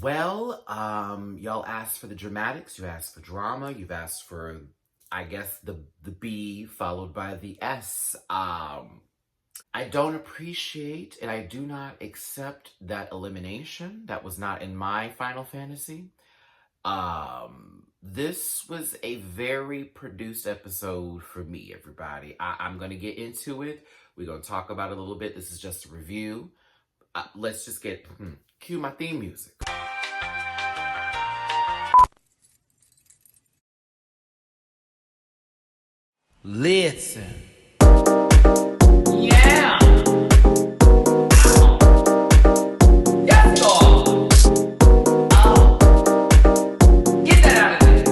Well, y'all asked for the dramatics, you asked for drama, you've asked for, I guess, the B followed by the S. I don't appreciate and I do not accept that elimination. That was not in my Final Fantasy. This was a very produced episode for me, everybody. I'm gonna get into it. We're gonna talk about it a little bit. This is just a review. Let's just cue my theme music. Listen. Yeah! Yes, God! Get that out of there!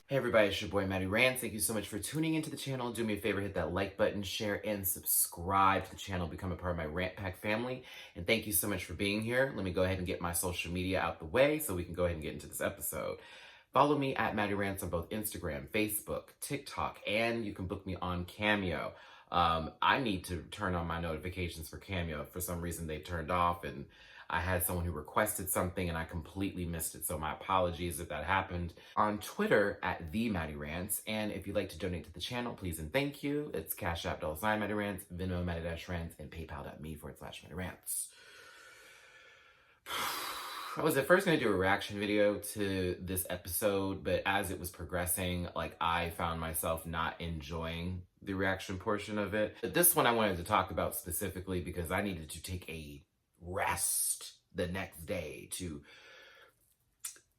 Hey everybody, it's your boy Matty Rants. Thank you so much for tuning into the channel. Do me a favor, hit that like button, share, and subscribe to the channel. Become a part of my Rant Pack family. And thank you so much for being here. Let me go ahead and get my social media out the way so we can go ahead and get into this episode. Follow me at Matty Rants on both Instagram, Facebook, TikTok, and you can book me on Cameo. I need to turn on my notifications for Cameo. For some reason, they turned off, and I had someone who requested something and I completely missed it. So my apologies if that happened. On Twitter at @MattyRants. And if you'd like to donate to the channel, please and thank you. It's Cash App $MattyRants, Venmo Matty-Rants, and PayPal.me/MattyRants. I was at first going to do a reaction video to this episode, but as it was progressing, I found myself not enjoying the reaction portion of it. But this one I wanted to talk about specifically because I needed to take a rest the next day to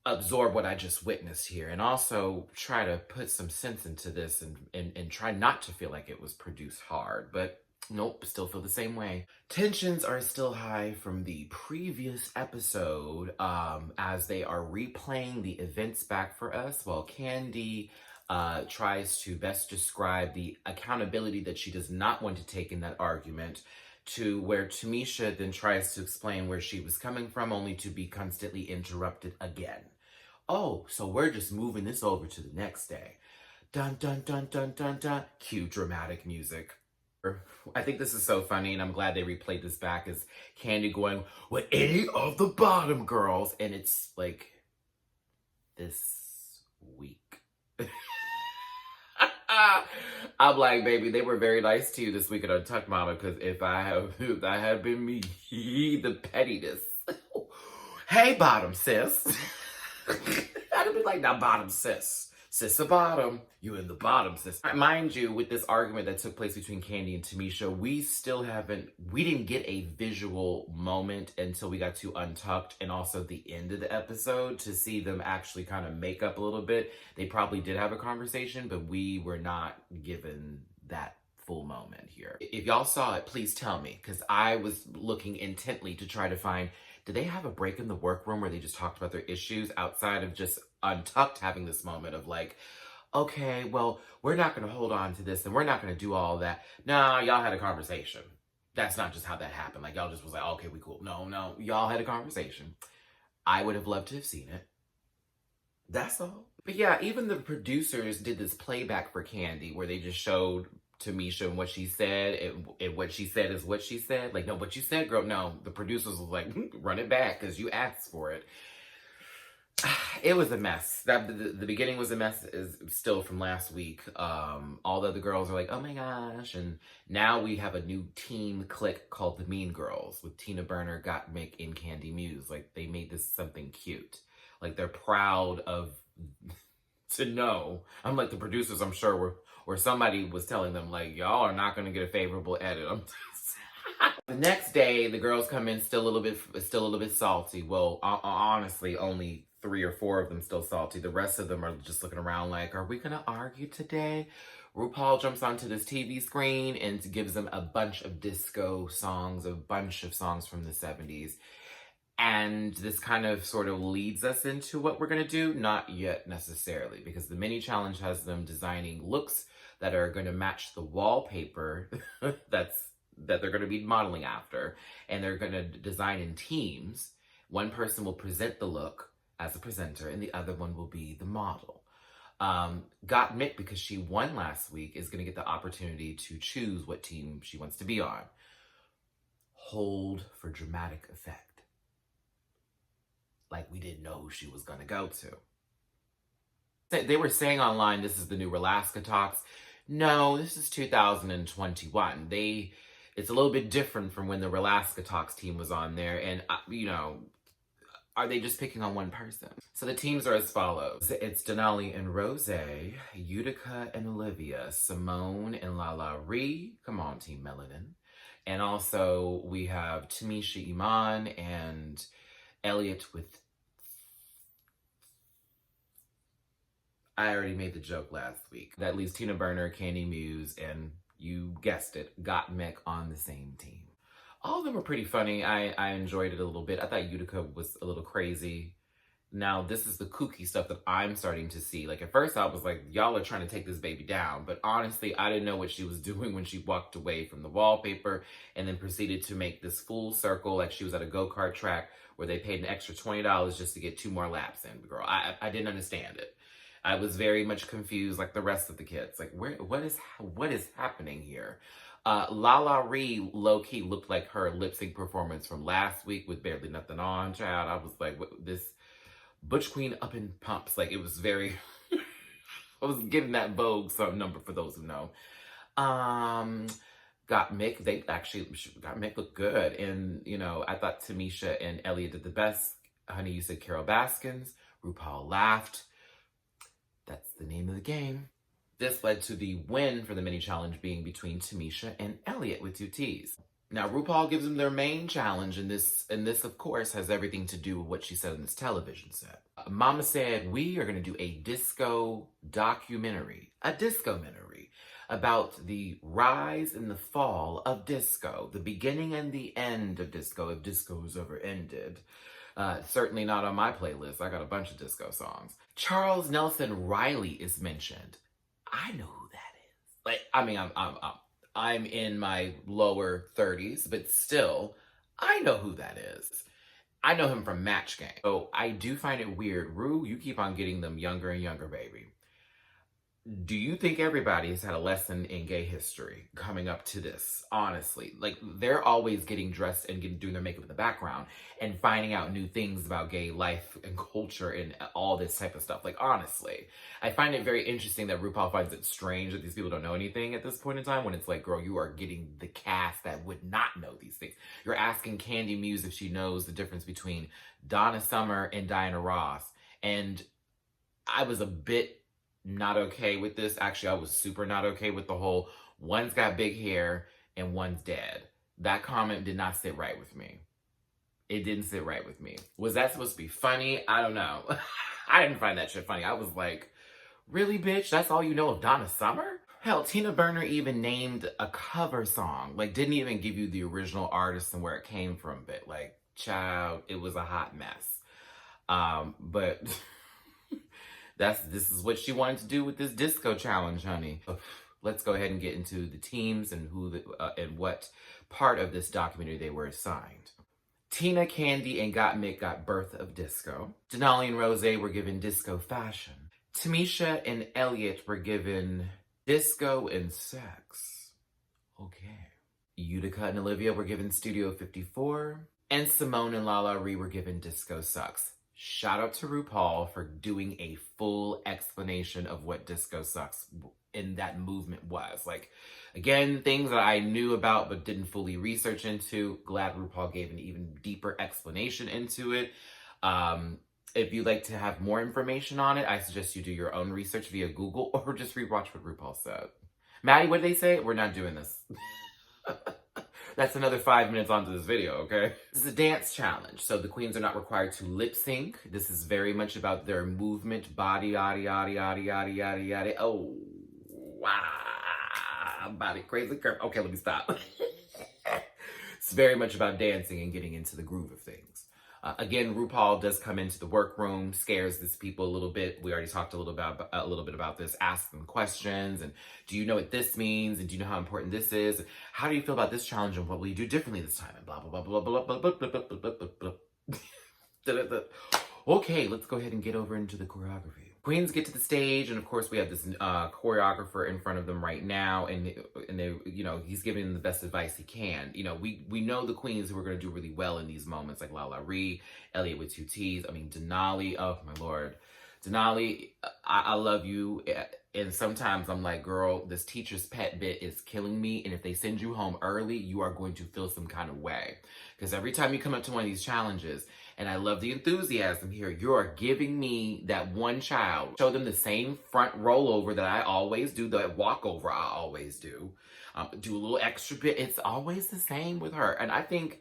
absorb what I just witnessed here and also try to put some sense into this and try not to feel like it was produced hard. But nope, still feel the same way. Tensions are still high from the previous episode as they are replaying the events back for us while Candy tries to best describe the accountability that she does not want to take in that argument, to where Tamisha then tries to explain where she was coming from, only to be constantly interrupted again. Oh, so we're just moving this over to the next day. Dun, dun, dun, dun, dun, dun. Cue dramatic music. I think this is so funny, and I'm glad they replayed this back as Candy going, with any of the bottom girls, and it's like, this week. I'm like, baby, they were very nice to you this week at Untucked Mama, because if that had been me, the pettiness. Hey, bottom sis. I'd have been like, now bottom sis. Sis the bottom, you in the bottom, sis. Mind you, with this argument that took place between Candy and Tamisha, we didn't get a visual moment until we got to Untucked and also the end of the episode to see them actually kind of make up a little bit. They probably did have a conversation, but we were not given that full moment here. If y'all saw it, please tell me, because I was looking intently to try to find, did they have a break in the workroom where they just talked about their issues outside of just Untucked having this moment of like, okay, well, we're not going to hold on to this and we're not going to do all that. No, y'all had a conversation. That's not just how that happened. Like, y'all just was like, okay, we cool. No, y'all had a conversation. I would have loved to have seen it. That's all. But yeah, even the producers did this playback for Candy where they just showed Tamisha and what she said, and what she said is what she said. Like, no, what you said, girl, no. The producers was like, run it back because you asked for it. It was a mess. The beginning was a mess, is still from last week. All the other girls are like, oh my gosh. And now we have a new team clique called the Mean Girls with Tina Burner, Gottmik, and Candy Muse. Like, they made this something cute. Like, they're proud of to know. I'm like, the producers, I'm sure, where somebody was telling them, like, y'all are not going to get a favorable edit. The next day, the girls come in still a little bit salty. Well, honestly, only 3 or 4 of them still salty. The rest of them are just looking around like, are we gonna argue today? Rupaul jumps onto this TV screen and gives them a bunch of disco songs, a bunch of songs from the 70s. And this kind of sort of leads us into what we're gonna do. Not yet necessarily, because the mini challenge has them designing looks that are gonna match the wallpaper that's that they're going to be modeling after, and they're going to design in teams. One person will present the look as a presenter, and the other one will be the model. Got Mick, because she won last week, is going to get the opportunity to choose what team she wants to be on. Hold for dramatic effect. Like we didn't know who she was going to go to. They were saying online, this is the new Relaska Talks. No, this is 2021. It's a little bit different from when the Relaska Talks team was on there. And, are they just picking on one person? So the teams are as follows. It's Denali and Rose, Utica and Olivia, Simone and Lala Ree. Come on, Team Melanin. And also we have Tamisha, Iman, and Elliot with... I already made the joke last week. That leaves Tina Burner, Candy Muse, and you guessed it, Got Mick on the same team. All of them were pretty funny. I enjoyed it a little bit. I thought Utica was a little crazy. Now, this is the kooky stuff that I'm starting to see. Like, at first I was like, y'all are trying to take this baby down. But honestly, I didn't know what she was doing when she walked away from the wallpaper and then proceeded to make this full circle like she was at a go-kart track where they paid an extra $20 just to get 2 more laps in. Girl, I didn't understand it. I was very much confused like the rest of the kids. Like, what is happening here? Lala Ree low-key looked like her lip-sync performance from last week with barely nothing on, child. I was like, what, this Butch Queen up in pumps. Like, it was very... I was giving that Vogue some number for those who know. Got Mick. Got Mick look good. And, I thought Tamisha and Elliot did the best. Honey, you said Carol Baskins. RuPaul laughed. That's the name of the game. This led to the win for the mini challenge being between Tamisha and Elliot with 2 T's. Now, RuPaul gives them their main challenge, and this, of course, has everything to do with what she said in this television set. Mama said, we are going to do a disco documentary, a disco-mentary, about the rise and the fall of disco, the beginning and the end of disco, if disco has ever ended. Certainly not on my playlist. I got a bunch of disco songs. Charles Nelson Riley is mentioned. I know who that is. Like, I mean, I'm in my lower 30s, but still, I know who that is. I know him from Match Game. So I do find it weird. Rue, you keep on getting them younger and younger, baby. Do you think everybody has had a lesson in gay history coming up to this? Honestly, like, they're always getting dressed and doing their makeup in the background and finding out new things about gay life and culture and all this type of stuff. Like, honestly, I find it very interesting that RuPaul finds it strange that these people don't know anything at this point in time, when it's like, girl, you are getting the cast that would not know these things. You're asking Candy Muse if she knows the difference between Donna Summer and Diana Ross. And I was a bit not okay with this. Actually, I was super not okay with the whole one's got big hair and one's dead. That comment did not sit right with me. It didn't sit right with me. Was that supposed to be funny? I don't know. I didn't find that shit funny. I was like, really, bitch? That's all you know of Donna Summer? Hell, Tina Burner even named a cover song. Like, didn't even give you the original artist and where it came from. But, like, child, it was a hot mess. But... This is what she wanted to do with this disco challenge, honey. Let's go ahead and get into the teams and and what part of this documentary they were assigned. Tina, Candy, and Got Mick got Birth of Disco. Denali and Rose were given Disco Fashion. Tamisha and Elliot were given Disco and Sex. Okay. Utica and Olivia were given Studio 54. And Simone and Lala Ree were given Disco Sucks. Shout out to RuPaul for doing a full explanation of what Disco Sucks in that movement was. Like, again, things that I knew about but didn't fully research into. Glad RuPaul gave an even deeper explanation into it. If you'd like to have more information on it, I suggest you do your own research via Google or just rewatch what RuPaul said. Maddie, what did they say? We're not doing this. That's another 5 minutes onto this video, okay? This is a dance challenge, so the queens are not required to lip sync. This is very much about their movement, body, yada, yada, yada, yada, yada, yada. Oh, wow, body, crazy curve. Okay, let me stop. It's very much about dancing and getting into the groove of things. Again, RuPaul does come into the workroom, scares these people a little bit. We already talked a little bit about this. Ask them questions, and do you know what this means? And do you know how important this is? How do you feel about this challenge? And what will you do differently this time? And blah blah blah blah blah blah blah blah blah blah blah. Okay, let's go ahead and get over into the choreography. Queens get to the stage, and of course we have this choreographer in front of them right now, and they, you know, he's giving them the best advice he can. You know, we know the queens who are going to do really well in these moments, like Lala Ree, Elliott with 2 T's. I mean, Denali. Oh my lord, Denali, I love you. And sometimes I'm like, girl, this teacher's pet bit is killing me. And if they send you home early, you are going to feel some kind of way. Because every time you come up to one of these challenges, and I love the enthusiasm here, you are giving me that one child. Show them the same front rollover that I always do, that walkover I always do. Do a little extra bit. It's always the same with her. And I think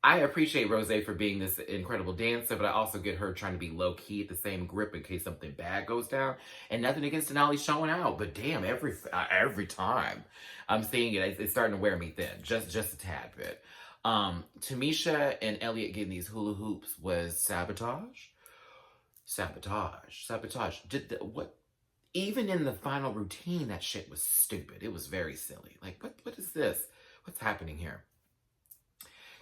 I appreciate Rosé for being this incredible dancer, but I also get her trying to be low-key at the same grip in case something bad goes down. And nothing against Denali showing out, but damn, every time I'm seeing it, it's starting to wear me thin, just a tad bit. Tamisha and Elliott getting these hula hoops was sabotage. What? Even in the final routine, that shit was stupid. It was very silly. Like, what is this? What's happening here?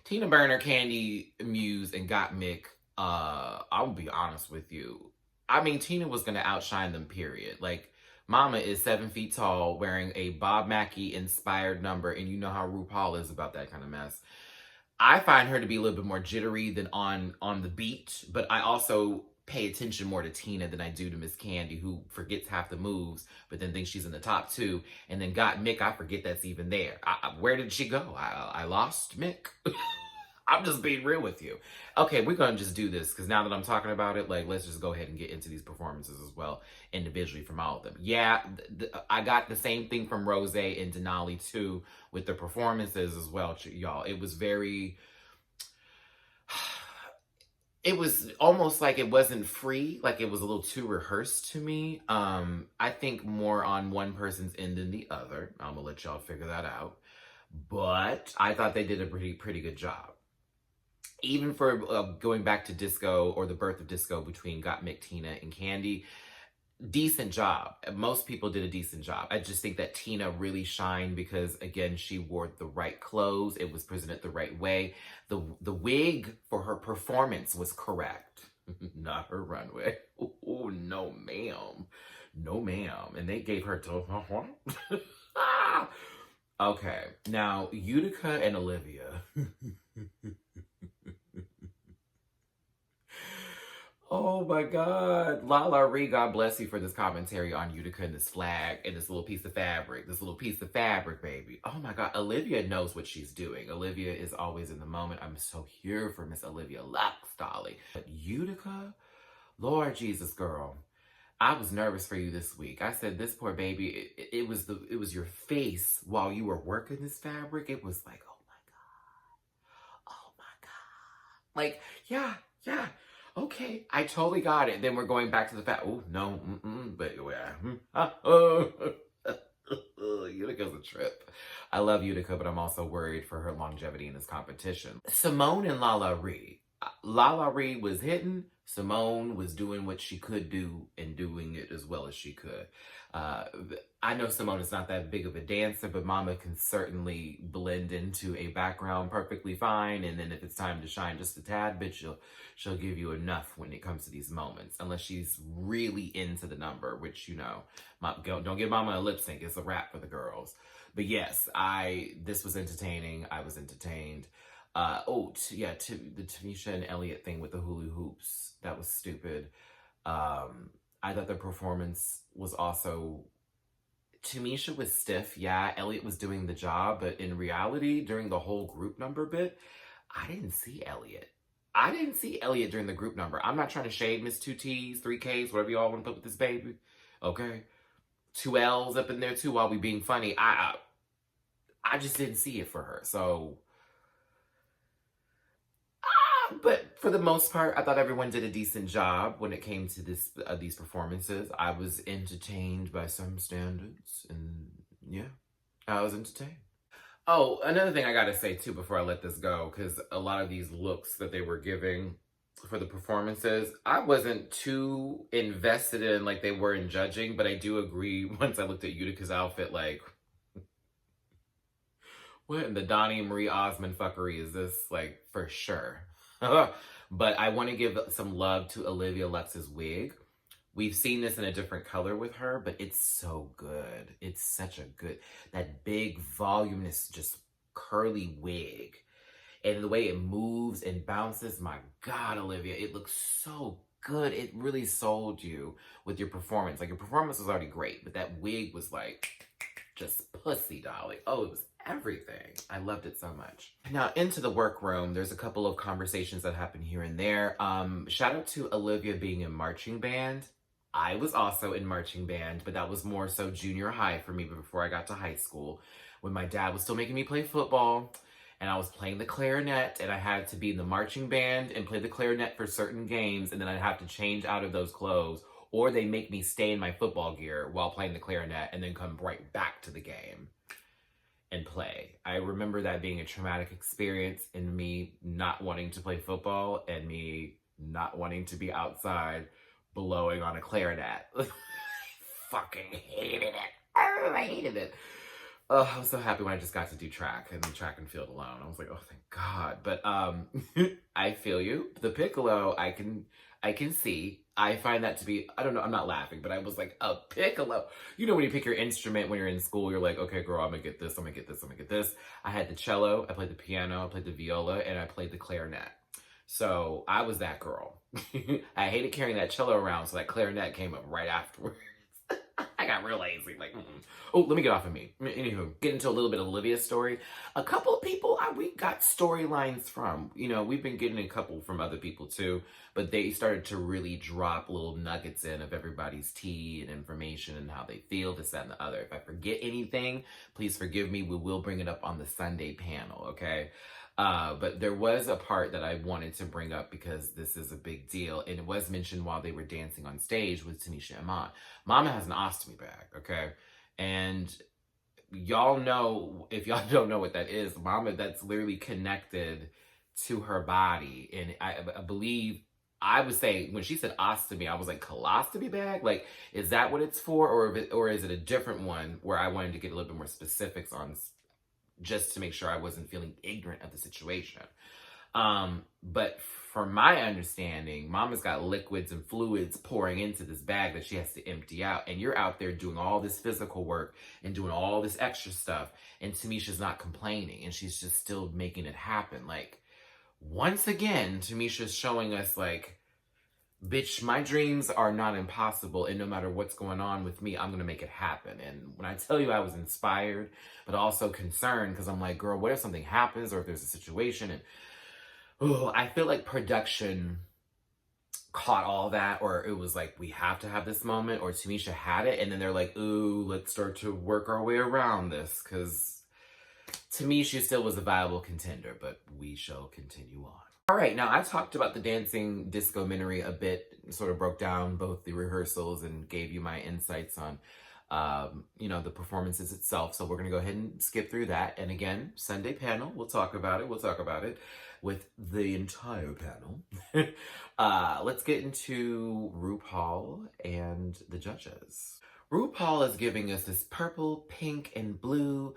Tina Burner, Candy Muse, and Gottmik, I'll be honest with you. I mean, Tina was going to outshine them, period. Like, Mama is 7 feet tall, wearing a Bob Mackie-inspired number, and you know how RuPaul is about that kind of mess. I find her to be a little bit more jittery than on the beat, but I also pay attention more to Tina than I do to Miss Candy, who forgets half the moves, but then thinks she's in the top 2. And then got Mick, I forget that's even there. Where did she go? I lost Mick. I'm just being real with you. Okay, we're going to just do this, because now that I'm talking about it, like, let's just go ahead and get into these performances as well, individually from all of them. Yeah, I got the same thing from Rosé and Denali, too, with the performances as well, y'all. It was very... It was almost like it wasn't free, like it was a little too rehearsed to me. I think more on one person's end than the other. I'm gonna let y'all figure that out. But I thought they did a pretty good job. Even for going back to disco, or the birth of disco between Gottmik, Tina, and Candy, decent job. Most people did a decent job. I just think that Tina really shined because, again, she wore the right clothes. It was presented the right way. The wig for her performance was correct. Not her runway. Oh, no, ma'am. No, ma'am. And they gave her to... Okay. Now, Utica and Olivia... Oh my God. Lala Ree, God bless you for this commentary on Utica and this flag and this little piece of fabric. This little piece of fabric, baby. Oh my God. Olivia knows what she's doing. Olivia is always in the moment. I'm so here for Miss Olivia Lux, Dolly. But Utica? Lord Jesus, girl. I was nervous for you this week. I said, this poor baby, it was your face while you were working this fabric. It was like, oh my God. Oh my God. Like, yeah. Okay, I totally got it. Then we're going back to the fact, oh, no, but yeah. Utica's a trip. I love Utica, but I'm also worried for her longevity in this competition. Simone and Lala Ree. Lala Ree was hitting. Simone was doing what she could do and doing it as well as she could. I know Simone is not that big of a dancer, but Mama can certainly blend into a background perfectly fine. And then if it's time to shine just a tad bit, she'll give you enough when it comes to these moments. Unless she's really into the number, which, you know, don't give Mama a lip sync. It's a wrap for the girls. But yes, this was entertaining. I was entertained. The Tamisha and Elliott thing with the hula hoops, that was stupid. I thought the performance was also... Tamisha was stiff, yeah. Elliott was doing the job, but in reality, during the whole group number bit, I didn't see Elliott. I didn't see Elliott during the group number. I'm not trying to shade Miss 2 T's, 3 K's, whatever y'all want to put with this baby. Okay? 2 L's up in there too while we being funny. I just didn't see it for her, so... But for the most part, I thought everyone did a decent job when it came to these performances. I was entertained by some standards, and yeah, I was entertained. Oh, another thing I gotta say too before I let this go, because a lot of these looks that they were giving for the performances, I wasn't too invested in like they were in judging, but I do agree once I looked at Utica's outfit, like, what in the Donnie Marie Osmond fuckery is this? Like, for sure. But I want to give some love to Olivia Lux's wig. We've seen this in a different color with her, but it's so good. It's such a good, that big, voluminous, just curly wig. And the way it moves and bounces, my God, Olivia, it looks so good. It really sold you with your performance. Like, your performance was already great, but that wig was like, just pussy, darling. Oh, it was everything. I loved it so much. Now, into the workroom, there's a couple of conversations that happen here and there. Shout out to Olivia being in marching band. I was also in marching band, but that was more so junior high for me before I got to high school, when my dad was still making me play football and I was playing the clarinet and I had to be in the marching band and play the clarinet for certain games, and then I'd have to change out of those clothes, or they make me stay in my football gear while playing the clarinet and then come right back to the game and play. I remember that being a traumatic experience, and me not wanting to play football and me not wanting to be outside blowing on a clarinet. Fucking hated it. Oh, I hated it. Oh, I was so happy when I just got to do track and track and field alone. I was like, oh, thank God. But I feel you. The piccolo, I can see. I find that to be, I don't know, I'm not laughing, but I was like, a piccolo. You know, when you pick your instrument when you're in school, you're like, okay, girl, I'm gonna get this, I'm gonna get this, I'm gonna get this. I had the cello, I played the piano, I played the viola, and I played the clarinet. So I was that girl. I hated carrying that cello around, so that clarinet came up right afterwards. I got real lazy. Like, oh, let me get off of me. Anywho, get into a little bit of Olivia's story. A couple of people we got storylines from. You know, we've been getting a couple from other people too, but they started to really drop little nuggets in of everybody's tea and information and how they feel, this, that, and the other. If I forget anything, please forgive me. We will bring it up on the Sunday panel, okay? But there was a part that I wanted to bring up because this is a big deal, and it was mentioned while they were dancing on stage with Tamisha and Mom. Mama has an ostomy bag, okay? And y'all know, if y'all don't know what that is, Mama, that's literally connected to her body. And I believe, I would say, when she said ostomy, I was like, colostomy bag? Like, is that what it's for? Or is it a different one where I wanted to get a little bit more specifics on, just to make sure I wasn't feeling ignorant of the situation. But from my understanding, Mama's got liquids and fluids pouring into this bag that she has to empty out. And you're out there doing all this physical work and doing all this extra stuff. And Tamisha's not complaining. And she's just still making it happen. Like, once again, Tamisha's showing us, like, bitch, my dreams are not impossible, and no matter what's going on with me, I'm going to make it happen. And when I tell you I was inspired, but also concerned, because I'm like, girl, what if something happens, or if there's a situation? And I feel like production caught all that, or it was like, we have to have this moment, or Tamisha had it, and then they're like, ooh, let's start to work our way around this, because to me, she still was a viable contender, but we shall continue on. All right, now I talked about the dancing disco-mentary a bit, sort of broke down both the rehearsals and gave you my insights on, you know, the performances itself. So we're going to go ahead and skip through that. And again, Sunday panel, we'll talk about it. We'll talk about it with the entire panel. Let's get into RuPaul and the judges. RuPaul is giving us this purple, pink, and blue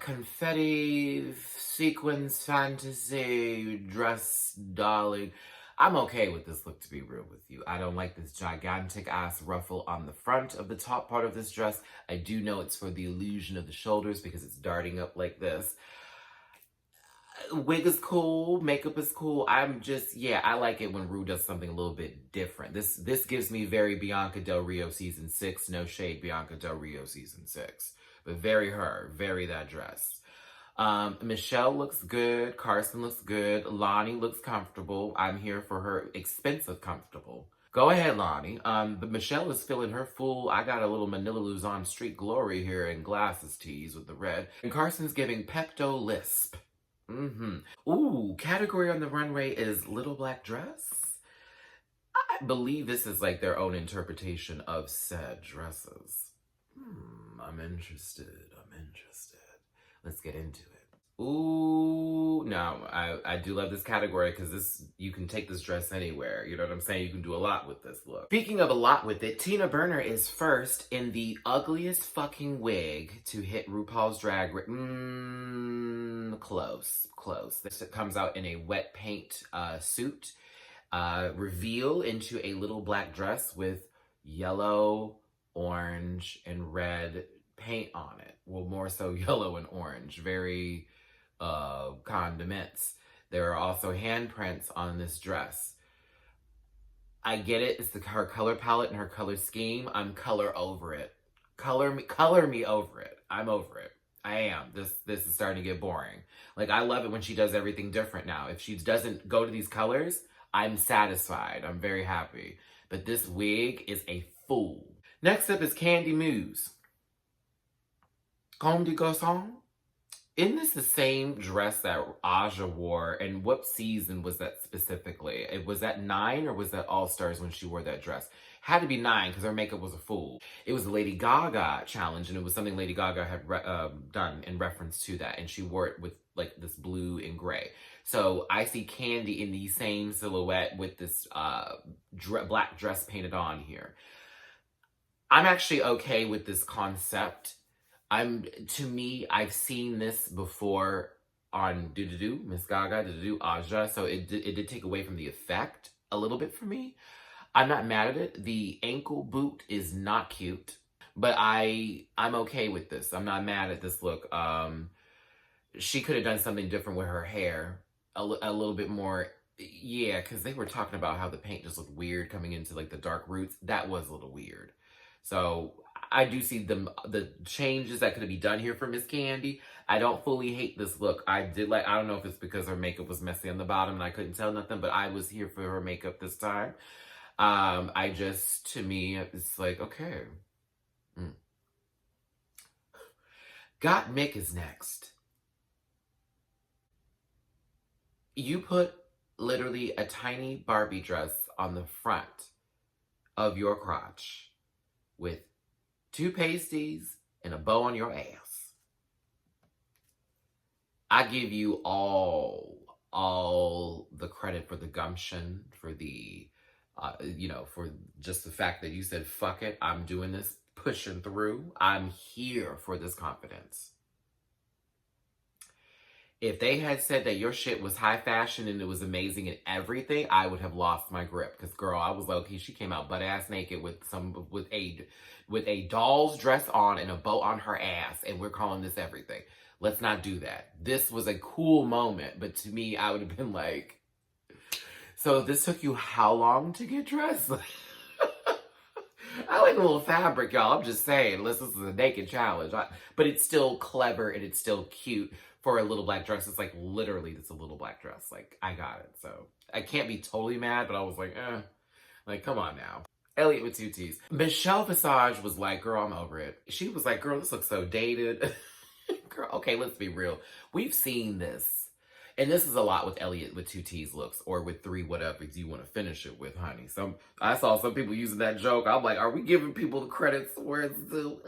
confetti, sequins, fantasy, dress, darling. I'm okay with this look, to be real with you. I don't like this gigantic ass ruffle on the front of the top part of this dress. I do know it's for the illusion of the shoulders because it's darting up like this. Wig is cool, makeup is cool. I'm just, yeah, I like it when Ru does something a little bit different. This gives me very Bianca Del Rio season 6. No shade, Bianca Del Rio season 6. But very her, very that dress. Michelle looks good. Carson looks good. Lonnie looks comfortable. I'm here for her expensive comfortable. Go ahead, Lonnie. But Michelle is feeling her full, I got a little Manila Luzon street glory here in glasses tees with the red. And Carson's giving Pepto Lisp. Ooh, category on the runway is little black dress. I believe this is like their own interpretation of said dresses. I'm interested. Let's get into it. Ooh, no, I do love this category because this, you can take this dress anywhere. You know what I'm saying? You can do a lot with this look. Speaking of a lot with it, Tina Burner is first in the ugliest fucking wig to hit RuPaul's Drag Race. Close. This comes out in a wet paint suit. Reveal into a little black dress with yellow, orange, and red paint on it. Well, more so yellow and orange. Very condiments. There are also handprints on this dress. I get it. It's her color palette and her color scheme. I'm color over it. Color me over it. I'm over it. I am. This is starting to get boring. Like, I love it when she does everything different now. If she doesn't go to these colors, I'm satisfied. I'm very happy. But this wig is a fool. Next up is Candy Muse. Comme des Garçons. Isn't this the same dress that Aja wore? And what season was that specifically? Was that 9 or was that All Stars when she wore that dress? Had to be 9 because her makeup was a fool. It was the Lady Gaga challenge, and it was something Lady Gaga had done in reference to that, and she wore it with like this blue and gray. So I see Candy in the same silhouette with this black dress painted on here. I'm actually okay with this concept. To me, I've seen this before on Miss Gaga, Aja, so it did take away from the effect a little bit for me. I'm not mad at it. The ankle boot is not cute, but I'm okay with this. I'm not mad at this look. She could have done something different with her hair, a little bit more. Yeah, because they were talking about how the paint just looked weird coming into like the dark roots. That was a little weird. So I do see the changes that could be done here for Miss Candy. I don't fully hate this look. I don't know if it's because her makeup was messy on the bottom and I couldn't tell nothing, but I was here for her makeup this time. To me, it's like, okay. Got Mick is next. You put literally a tiny Barbie dress on the front of your crotch with 2 pasties and a bow on your ass. I give you all the credit for the gumption, for the, for just the fact that you said, fuck it, I'm doing this, pushing through. I'm here for this confidence. If they had said that your shit was high fashion and it was amazing and everything, I would have lost my grip. Because, girl, I was low-key. She came out butt-ass naked with a doll's dress on and a bow on her ass, and we're calling this everything. Let's not do that. This was a cool moment, but to me, I would have been like, so this took you how long to get dressed? I like a little fabric, y'all. I'm just saying, this is a naked challenge. But it's still clever and it's still cute. For a little black dress, it's like literally it's a little black dress. Like, I got it. So I can't be totally mad, but I was like, like, come on now. Elliot with 2 T's. Michelle Visage was like, girl, I'm over it. She was like, girl, this looks so dated. Girl, okay, let's be real. We've seen this. And this is a lot with Elliot with 2 T's looks, or with 3 whatever you want to finish it with, honey. I saw some people using that joke. I'm like, are we giving people the credits where it's due?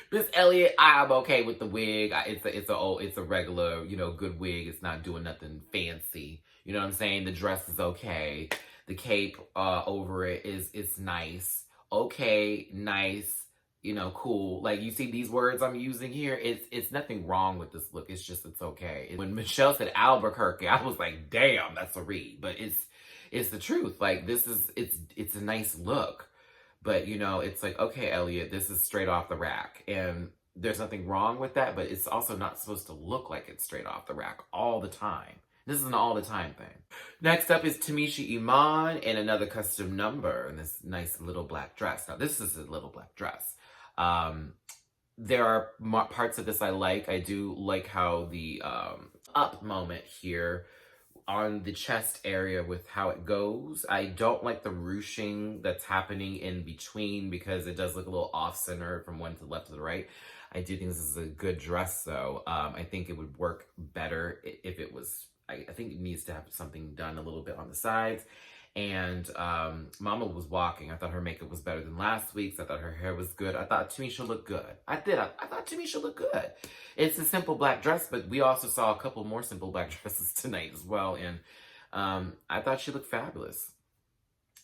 This Elliot, I'm okay with the wig. It's a regular, good wig. It's not doing nothing fancy. You know what I'm saying? The dress is okay. The cape over it it's nice. Okay, nice, cool. Like, you see these words I'm using here? It's nothing wrong with this look. It's just, it's okay. When Michelle said Albuquerque, I was like, damn, that's a read. But it's the truth. Like, it's a nice look. But, it's like, okay, Elliot, this is straight off the rack. And there's nothing wrong with that, but it's also not supposed to look like it's straight off the rack all the time. This is an all the time thing. Next up is Tamisha Iman and another custom number in this nice little black dress. Now, this is a little black dress. There are parts of this I like. I do like how the up moment here on the chest area with how it goes. I don't like the ruching that's happening in between because it does look a little off-center from one to the left to the right. I do think this is a good dress, though. I think it would work better if it was... I think it needs to have something done a little bit on the sides. And Mama was walking. I thought her makeup was better than last week's. I thought her hair was good. I thought Tamisha looked good. I did. I thought Tamisha looked good. It's a simple black dress, but we also saw a couple more simple black dresses tonight as well. And I thought she looked fabulous.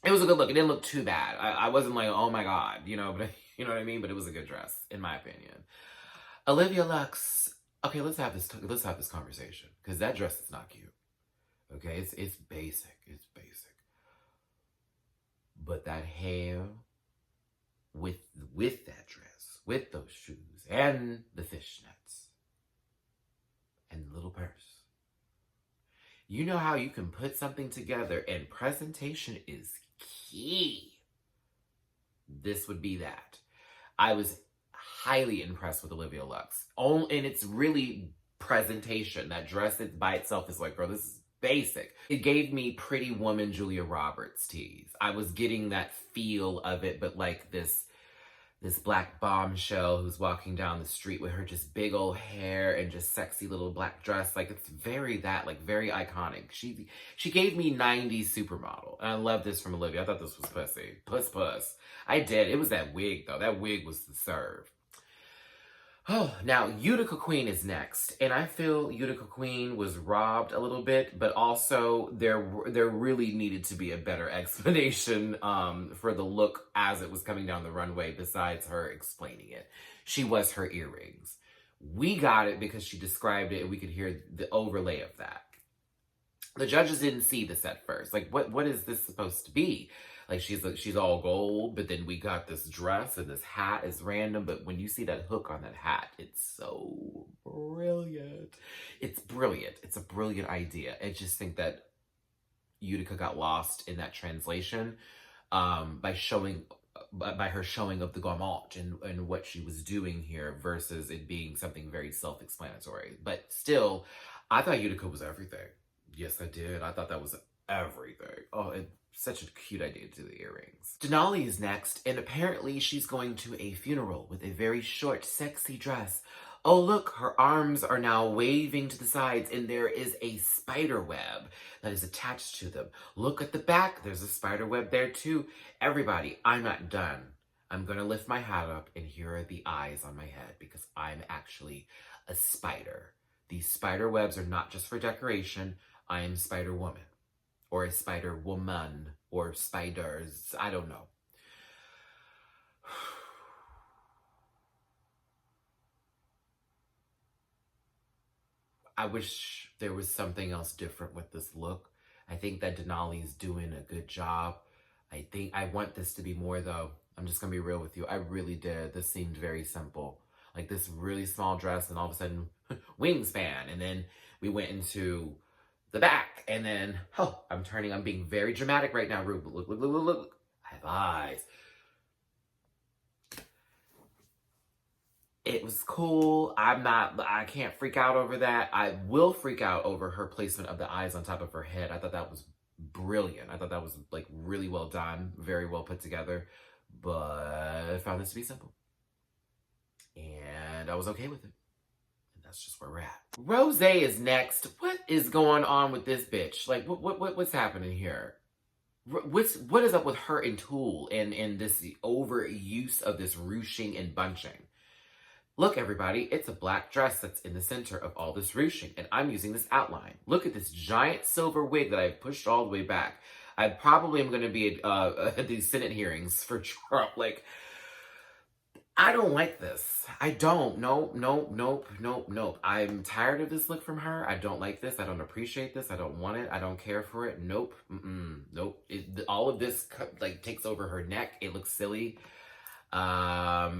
It was a good look. It didn't look too bad. I wasn't like, oh my God, you know, but you know what I mean? But it was a good dress, in my opinion. Olivia Lux. Okay, let's have this conversation, because that dress is not cute. Okay, it's basic. It's basic. But that hair with that dress, with those shoes, and the fishnets, and the little purse. You know how you can put something together and presentation is key. This would be that. I was highly impressed with Olivia Lux. And it's really presentation. That dress by itself is like, girl, this is basic. It gave me Pretty Woman Julia Roberts tease. I was getting that feel of it, but like this black bombshell who's walking down the street with her just big old hair and just sexy little black dress. Like, it's very very iconic. She gave me 90s supermodel. And I love this from Olivia. I thought this was pussy. Puss. I did. It was that wig, though. That wig was the serve. Oh, now Utica Queen is next, and I feel Utica Queen was robbed a little bit, but also there really needed to be a better explanation for the look as it was coming down the runway besides her explaining it. She was her earrings. We got it because she described it and we could hear the overlay of that. The judges didn't see this at first. Like, what is this supposed to be? Like, she's all gold, but then we got this dress and this hat is random. But when you see that hook on that hat, it's so brilliant. It's brilliant. It's a brilliant idea. I just think that Utica got lost in that translation by her showing of the garment and what she was doing here versus it being something very self-explanatory. But still, I thought Utica was everything. Yes, I did. I thought that was everything. Oh, such a cute idea to do the earrings. Denali is next, and apparently she's going to a funeral with a very short, sexy dress. Oh, look, her arms are now waving to the sides, and there is a spider web that is attached to them. Look at the back. There's a spider web there, too. Everybody, I'm not done. I'm going to lift my hat up, and here are the eyes on my head, because I'm actually a spider. These spider webs are not just for decoration. I am Spider Woman. Or a Spider Woman, or spiders, I don't know. I wish there was something else different with this look. I think that Denali is doing a good job. I want this to be more, though. I'm just gonna be real with you. I really did. This seemed very simple. Like this really small dress, and all of a sudden, wingspan, and then we went into the back, and then, I'm being very dramatic right now, Rube. Look. I have eyes. It was cool. I can't freak out over that. I will freak out over her placement of the eyes on top of her head. I thought that was brilliant. I thought that was, like, really well done, very well put together, but I found this to be simple. And I was okay with it. That's just where we're at. Rose is next. What is going on with this bitch? Like, what's happening here? What is up with her and Tool and this overuse of this ruching and bunching? Look, everybody, it's a black dress that's in the center of all this ruching, and I'm using this outline. Look at this giant silver wig that I've pushed all the way back. I probably am going to be at these Senate hearings for Trump. Like, I don't like this. I don't. Nope. I'm tired of this look from her. I don't like this. I don't appreciate this. I don't want it. I don't care for it. Nope. Nope. All of this like takes over her neck. It looks silly. I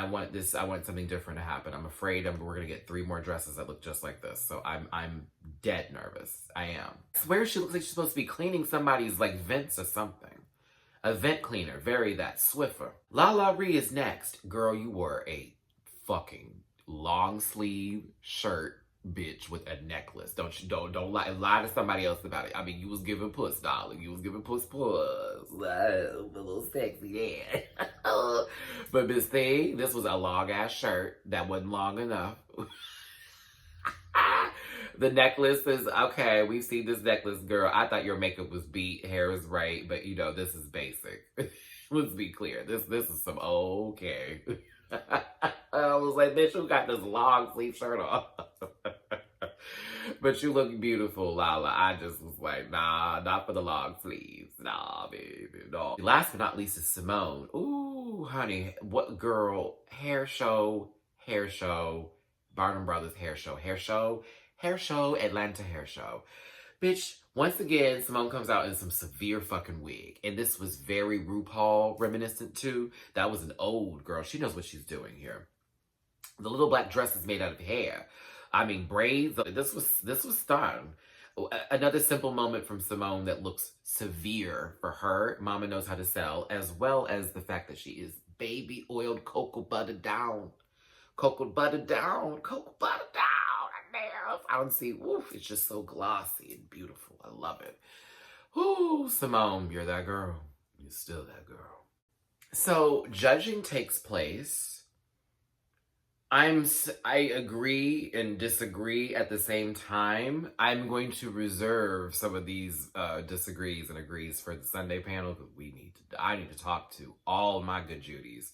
want something different to happen. I'm afraid we're gonna get 3 more dresses that look just like this. So I'm dead nervous. I am. I swear she looks like she's supposed to be cleaning somebody's like vents or something. A vent cleaner, very that, Swiffer. La Ree is next. Girl, you wore a fucking long sleeve shirt, bitch, with a necklace. Don't lie to somebody else about it. I mean, you was giving puss, darling. You was giving puss. A little sexy there. But Miss Thing, this was a long ass shirt that wasn't long enough. The necklace is, okay, we've seen this necklace, girl. I thought your makeup was beat, hair is right, but you know, this is basic. Let's be clear. This is some okay. I was like, bitch, you got this long sleeve shirt on. But you look beautiful, Lala. I just was like, nah, not for the long sleeves. Nah, baby, no. Last but not least is Simone. Ooh, honey, what girl? Hair show, Barnum Brothers hair show, Atlanta hair show. Bitch, once again, Simone comes out in some severe fucking wig. And this was very RuPaul reminiscent too. That was an old girl. She knows what she's doing here. The little black dress is made out of hair. I mean, braids. This was stunning. Another simple moment from Simone that looks severe for her. Mama knows how to sell, as well as the fact that she is baby oiled cocoa butter down. Cocoa butter down. I don't see, woof, it's just so glossy and beautiful. I love it. Ooh, Simone, you're that girl. You're still that girl. So, judging takes place. I agree and disagree at the same time. I'm going to reserve some of these disagrees and agrees for the Sunday panel because I need to talk to all my good Judies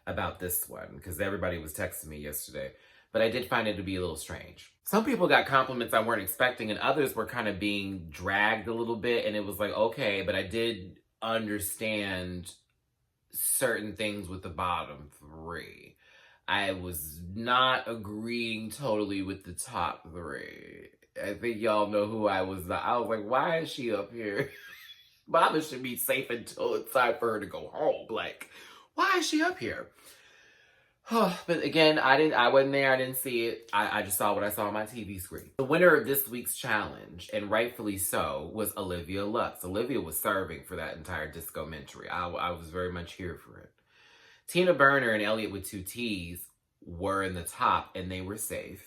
about this one because everybody was texting me yesterday. But I did find it to be a little strange. Some people got compliments I weren't expecting, and others were kind of being dragged a little bit, and it was like, okay, but I did understand certain things with the bottom three. I was not agreeing totally with the top three. I think y'all know who I was not. I was like, why is she up here? Mama should be safe until it's time for her to go home. Like, why is she up here? But again, I wasn't there. I didn't see it. I just saw what I saw on my TV screen. The winner of this week's challenge, and rightfully so, was Olivia Lux. Olivia was serving for that entire Disco-mentary. I was very much here for it. Tina Burner and Elliot with 2 T's were in the top, and they were safe.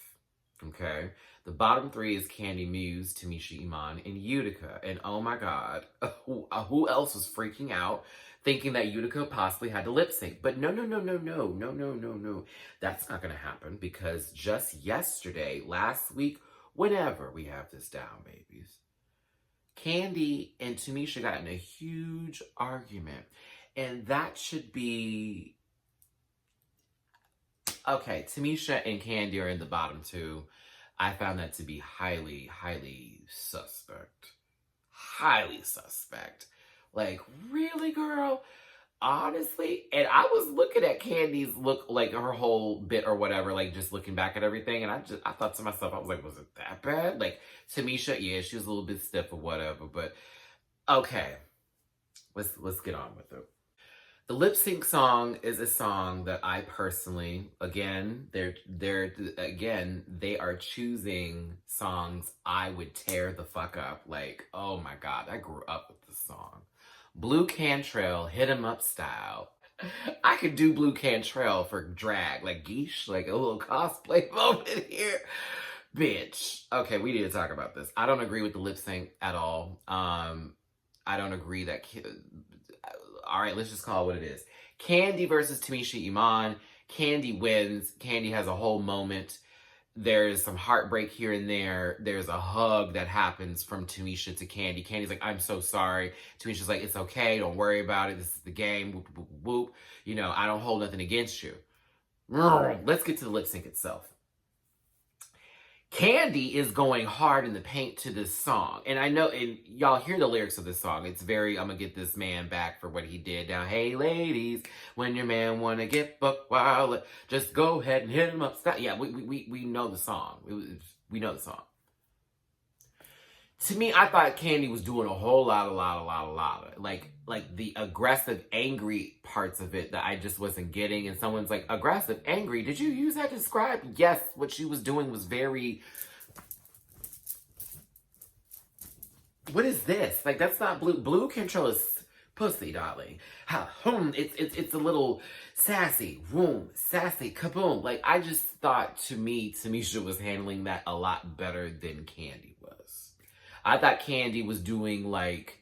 Okay? The bottom three is Candy Muse, Tamisha Iman, and Utica. And oh my God, who else was freaking out? Thinking that Utica possibly had to lip sync. But no. That's not going to happen because just yesterday, last week, whenever we have this down, babies, Candy and Tamisha got in a huge argument. And that should be... Okay, Tamisha and Candy are in the bottom two. I found that to be highly suspect. Highly suspect. Like, really, girl? Honestly? And I was looking at Candy's look, like her whole bit or whatever, like just looking back at everything. And I thought to myself, I was like, was it that bad? Like, Tamisha, yeah, she was a little bit stiff or whatever. But, okay. Let's get on with it. The lip sync song is a song that I personally, again, they are choosing songs I would tear the fuck up. Like, oh my God, I grew up with this song. Blue Cantrell, Hit 'Em Up style. I could do Blue Cantrell for drag, like geesh, like a little cosplay moment here. Bitch. Okay, we need to talk about this. I don't agree with the lip sync at all. I don't agree that... All right, let's just call it what it is. Candy versus Tamisha Iman. Candy wins. Candy has a whole moment. There's some heartbreak here and there. There's a hug that happens from Tamisha to Candy. Candy's like, I'm so sorry. Tamisha's like, it's okay. Don't worry about it. This is the game. Whoop, whoop, whoop. You know, I don't hold nothing against you. Let's get to the lip sync itself. Candy is going hard in the paint to this song. And I know, and y'all hear the lyrics of this song. It's very, I'm gonna get this man back for what he did. Now, hey ladies, when your man wanna get buck wild, just go ahead and hit him up. Yeah, we know the song. We know the song. To me, I thought Candy was doing a whole lot of like the aggressive, angry parts of it that I just wasn't getting. And someone's like, aggressive, angry? Did you use that to describe? Yes, what she was doing was very... What is this? Like, that's not blue. Blue Control is pussy, darling. It's a little sassy, sassy, kaboom. Like, I just thought, to me, Tamisha was handling that a lot better than Candy was. I thought Candy was doing, like,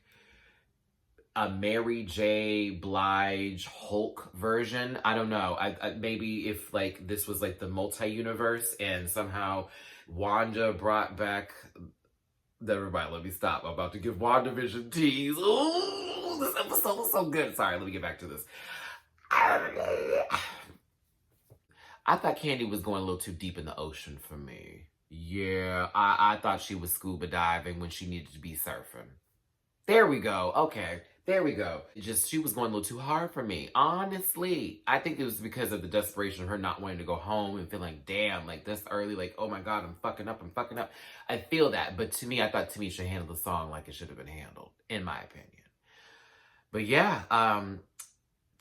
a Mary J. Blige Hulk version. I don't know. I maybe if, like, this was, like, the multi-universe and somehow Wanda brought back. Never mind, let me stop. I'm about to give WandaVision tease. Ooh, this episode was so good. Sorry, let me get back to this. I thought Candy was going a little too deep in the ocean for me. Yeah, I thought she was scuba diving when she needed to be surfing. There we go. Okay, there we go. She was going a little too hard for me. Honestly, I think it was because of the desperation of her not wanting to go home and feeling like, damn, like this early, like, oh my God, I'm fucking up. I feel that. But to me, I thought Tamisha handled the song like it should have been handled, in my opinion. But yeah,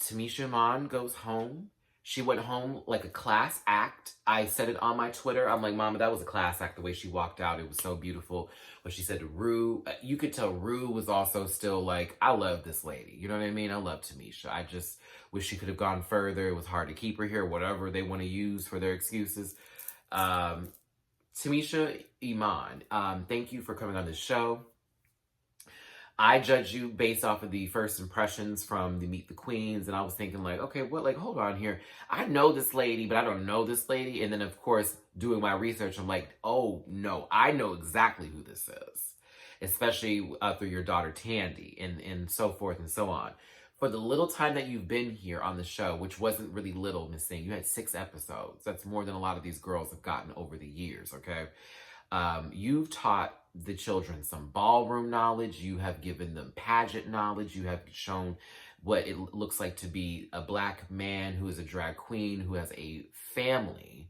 Tamisha Iman goes home. She went home like a class act. I said it on my Twitter. I'm like, Mama, that was a class act, the way she walked out. It was so beautiful. What she said to Rue, you could tell Rue was also still like, I love this lady. You know what I mean? I love Tamisha. I just wish she could have gone further. It was hard to keep her here, whatever they want to use for their excuses. Tamisha Iman, thank you for coming on this show. I judge you based off of the first impressions from the Meet the Queens, and I was thinking like, okay, what, like, hold on here. I know this lady, but I don't know this lady. And then, of course, doing my research, I'm like, oh, no, I know exactly who this is, especially through your daughter, Tandy, and so forth and so on. For the little time that you've been here on the show, which wasn't really little, Miss Thing, you had 6 episodes. That's more than a lot of these girls have gotten over the years, okay? You've taught the children some ballroom knowledge. You have given them pageant knowledge. You have shown what it looks like to be a Black man who is a drag queen, who has a family.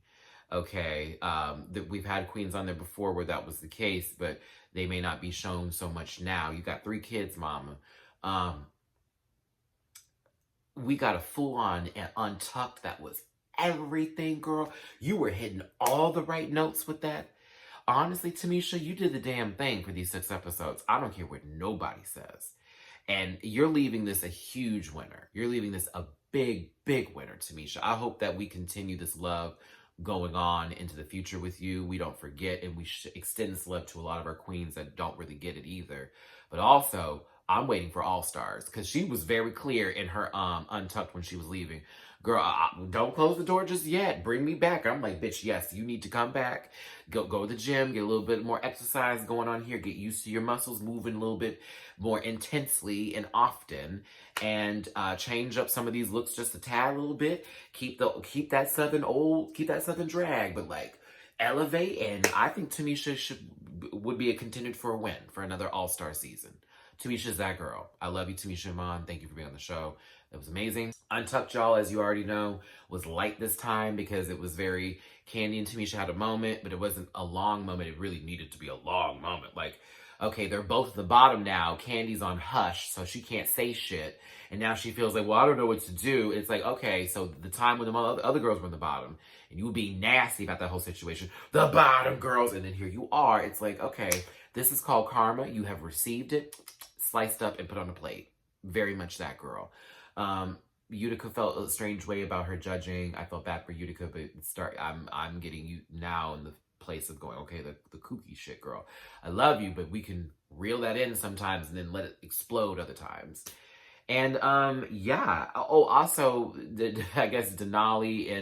Okay, that we've had queens on there before where that was the case, but they may not be shown so much now. You got 3 kids, Mama. We got a full-on and untucked that was everything, girl. You were hitting all the right notes with that. Honestly, Tamisha, you did the damn thing for these 6 episodes. I don't care what nobody says. And you're leaving this a huge winner. You're leaving this a big, big winner, Tamisha. I hope that we continue this love going on into the future with you. We don't forget, and we extend this love to a lot of our queens that don't really get it either. But also, I'm waiting for All Stars, because she was very clear in her untucked when she was leaving. Girl, don't close the door just yet. Bring me back. I'm like, bitch, yes, you need to come back. Go to the gym, get a little bit more exercise going on here, get used to your muscles moving a little bit more intensely and often, and change up some of these looks just a tad, a little bit. Keep that southern drag, but like elevate. And I think Tamisha would be a contender for a win for another All-Star season. Tamisha's that girl. I love you, Tamisha Iman. Thank you for being on the show. It was amazing. Untucked, y'all, as you already know, was light this time because it was very... Candy and Tamisha had a moment, but it wasn't a long moment. It really needed to be a long moment. Like, okay, they're both at the bottom now. Candy's on hush, so she can't say shit. And now she feels like, well, I don't know what to do. It's like, okay, so the time when the other girls were in the bottom, and you would be nasty about that whole situation. The bottom girls, and then here you are. It's like, okay, this is called karma. You have received it, sliced up, and put on a plate. Very much that girl. Utica felt a strange way about her judging. I felt bad for Utica, but I'm getting you now in the place of going, okay, the kooky shit, girl. I love you, but we can reel that in sometimes and then let it explode other times. And yeah. Oh, also, I guess Denali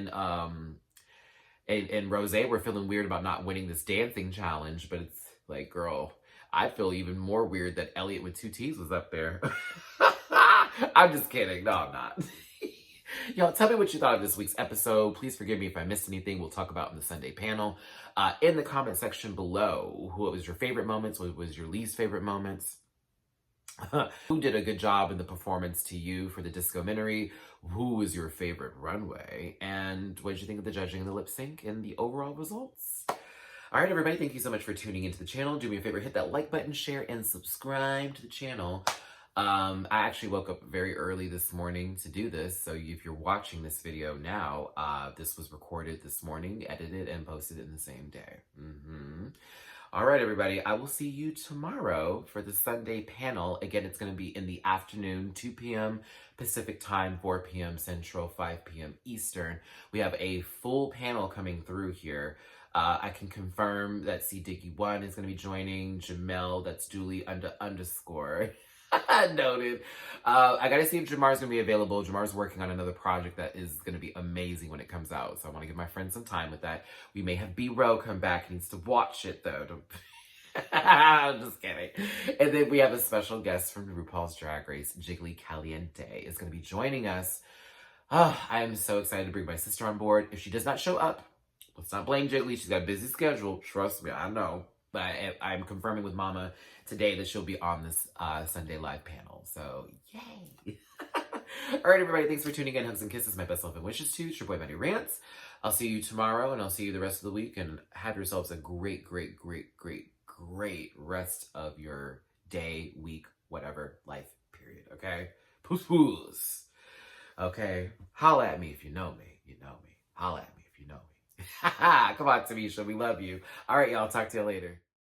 and Rose were feeling weird about not winning this dancing challenge, but it's like, girl, I feel even more weird that Elliot with 2 T's was up there. I'm just kidding. No, I'm not. Y'all, tell me what you thought of this week's episode. Please forgive me if I missed anything we'll talk about in the Sunday panel. In the comment section below, what was your favorite moments? What was your least favorite moments? Who did a good job in the performance to you for the Disco-mentary? Who was your favorite runway? And what did you think of the judging and the lip sync and the overall results? All right, everybody, thank you so much for tuning into the channel. Do me a favor, hit that like button, share, and subscribe to the channel. I actually woke up very early this morning to do this, so if you're watching this video now, this was recorded this morning, edited, and posted in the same day. All right, everybody, I will see you tomorrow for the Sunday panel. Again, it's going to be in the afternoon, 2 p.m. Pacific time, 4 p.m. Central, 5 p.m. Eastern. We have a full panel coming through here. I can confirm that C. Diggy1 is going to be joining. Jamel, that's Julie _. Noted. I gotta see if Jamar's gonna be available. Jamar's working on another project that is gonna be amazing when it comes out. So I want to give my friend some time with that. We may have B-Row come back. He needs to watch it though. I'm just kidding. And then we have a special guest from RuPaul's Drag Race, Jiggly Caliente, is gonna be joining us. Oh, I am so excited to bring my sister on board. If she does not show up, let's not blame Jiggly. She's got a busy schedule. Trust me, I know. But I'm confirming with Mama today that she'll be on this Sunday live panel. So, yay. All right, everybody. Thanks for tuning in. Hugs and kisses. My best love and wishes to you. It's your boy, Matty Rants. I'll see you tomorrow, and I'll see you the rest of the week. And have yourselves a great, great, great, great, great rest of your day, week, whatever, life, period. Okay? Poos poos. Okay? Holla at me if you know me. You know me. Holla at me if you know me. Come on, Tamisha. We love you. All right, y'all. Talk to you later.